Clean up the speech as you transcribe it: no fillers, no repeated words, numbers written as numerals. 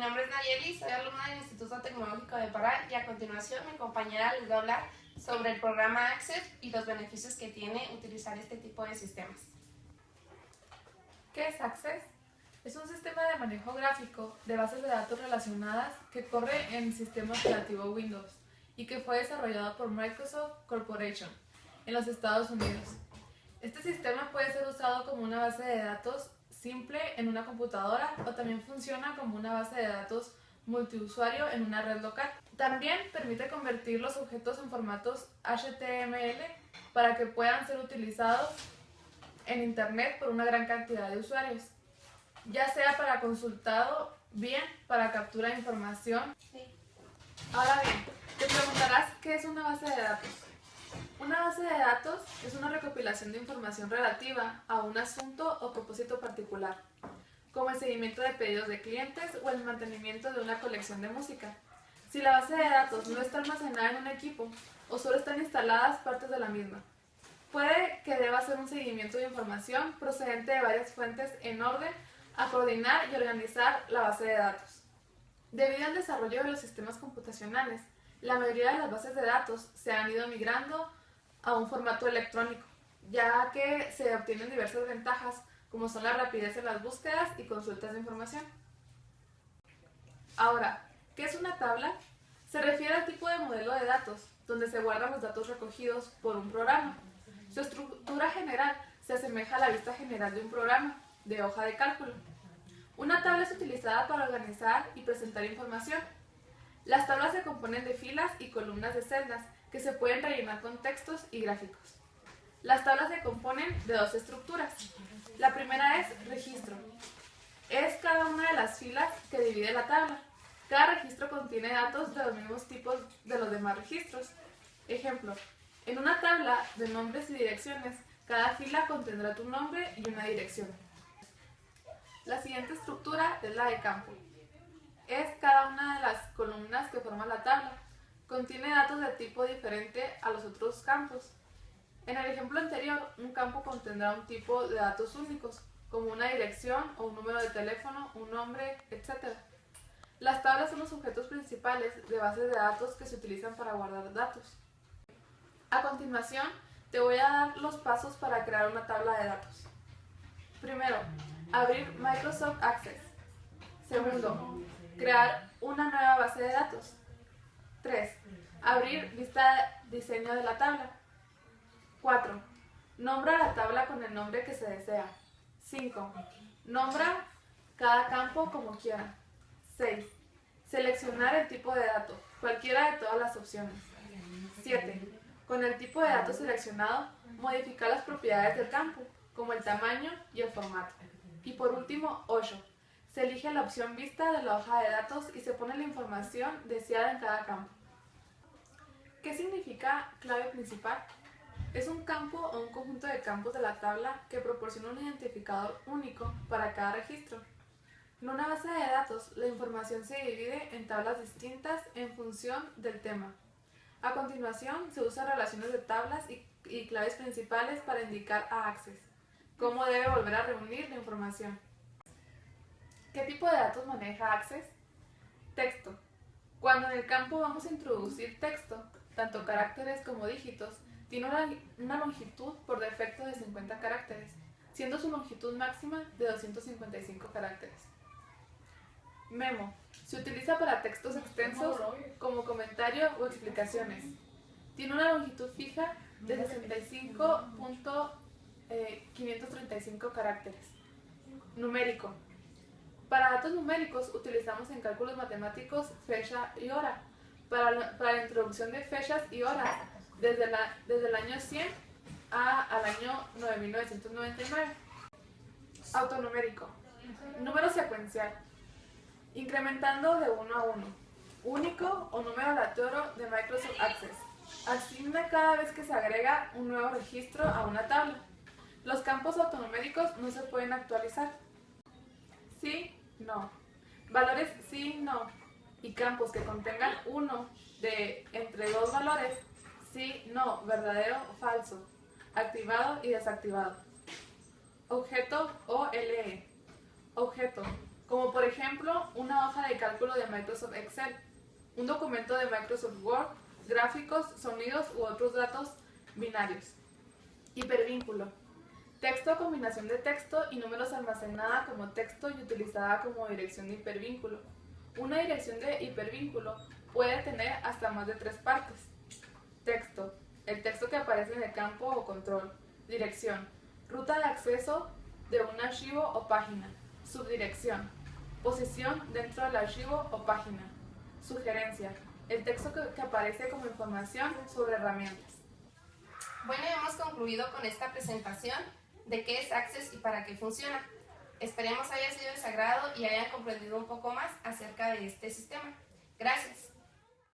nombre es Nayeli, soy alumna del Instituto Tecnológico de Parral y a continuación mi compañera les va a hablar sobre el programa Access y los beneficios que tiene utilizar este tipo de sistemas. ¿Qué es Access? Es un sistema de manejo gráfico de bases de datos relacionadas que corre en sistema operativo Windows y que fue desarrollado por Microsoft Corporation en los Estados Unidos. Este sistema puede ser usado como una base de datos simple en una computadora o también funciona como una base de datos multiusuario en una red local. También permite convertir los objetos en formatos HTML para que puedan ser utilizados en Internet por una gran cantidad de usuarios, ya sea para consultado, bien para captura de información. Ahora bien, te preguntarás ¿qué es una base de datos? Una base de datos es una recopilación de información relativa a un asunto o propósito particular, como el seguimiento de pedidos de clientes o el mantenimiento de una colección de música. Si la base de datos no está almacenada en un equipo o solo están instaladas partes de la misma, puede que deba hacer un seguimiento de información procedente de varias fuentes en orden a coordinar y organizar la base de datos. Debido al desarrollo de los sistemas computacionales, la mayoría de las bases de datos se han ido migrando a un formato electrónico, ya que se obtienen diversas ventajas como son la rapidez en las búsquedas y consultas de información. Ahora, ¿qué es una tabla? Se refiere al tipo de modelo de datos, donde se guardan los datos recogidos por un programa. Su estructura general se asemeja a la vista general de un programa de hoja de cálculo. Una tabla es utilizada para organizar y presentar información. Las tablas se componen de filas y columnas de celdas que se pueden rellenar con textos y gráficos. Las tablas se componen de dos estructuras. La primera es registro. Es cada una de las filas que divide la tabla. Cada registro contiene datos de los mismos tipos de los demás registros. Ejemplo, en una tabla de nombres y direcciones, cada fila contendrá tu nombre y una dirección. La siguiente estructura es la de campo. Es cada una de las columnas que forman la tabla. Contiene datos de tipo diferente a los otros campos. En el ejemplo anterior, un campo contendrá un tipo de datos únicos, como una dirección o un número de teléfono, un nombre, etc. Las tablas son los objetos principales de bases de datos que se utilizan para guardar datos. A continuación, te voy a dar los pasos para crear una tabla de datos. Primero, abrir Microsoft Access. Segundo, crear una nueva base de datos. 3. Abrir vista diseño de la tabla. 4. Nombra la tabla con el nombre que se desea. 5. Nombra cada campo como quiera. 6. Seleccionar el tipo de dato, cualquiera de todas las opciones. 7. Con el tipo de dato seleccionado, modificar las propiedades del campo, como el tamaño y el formato. Y por último, 8. Se elige la opción vista de la hoja de datos y se pone la información deseada en cada campo. ¿Qué significa clave principal? Es un campo o un conjunto de campos de la tabla que proporciona un identificador único para cada registro. En una base de datos, la información se divide en tablas distintas en función del tema. A continuación, se usan relaciones de tablas y claves principales para indicar a Access cómo debe volver a reunir la información. ¿Qué tipo de datos maneja Access? Texto. Cuando en el campo vamos a introducir texto, tanto caracteres como dígitos, tiene una longitud por defecto de 50 caracteres, siendo su longitud máxima de 255 caracteres. Memo. Se utiliza para textos extensos como comentario o explicaciones. Tiene una longitud fija de 65.535 caracteres. Numérico. Para datos numéricos utilizamos en cálculos matemáticos fecha y hora. Para la introducción de fechas y horas, desde el año 100 al año 9999. Autonumérico. Número secuencial. Incrementando de 1 a 1. Único o número aleatorio de Microsoft Access. Asigna cada vez que se agrega un nuevo registro a una tabla. Los campos autonuméricos no se pueden actualizar. Sí, no. Valores sí, no. Y campos que contengan uno de entre dos valores, sí, no, verdadero o falso, activado y desactivado. Objeto OLE. Objeto. como por ejemplo una hoja de cálculo de Microsoft Excel, un documento de Microsoft Word, gráficos, sonidos u otros datos binarios. Hipervínculo. Texto, combinación de texto y números almacenada como texto y utilizada como dirección de hipervínculo. Una dirección de hipervínculo puede tener hasta más de 3 partes. Texto. El texto que aparece en el campo o control. Dirección. Ruta de acceso de un archivo o página. Subdirección. Posición dentro del archivo o página. Sugerencia. El texto que aparece como información sobre herramientas. Bueno, hemos concluido con esta presentación de qué es Access y para qué funciona. Esperemos haya sido de su agrado y hayan comprendido un poco más acerca de este sistema. Gracias.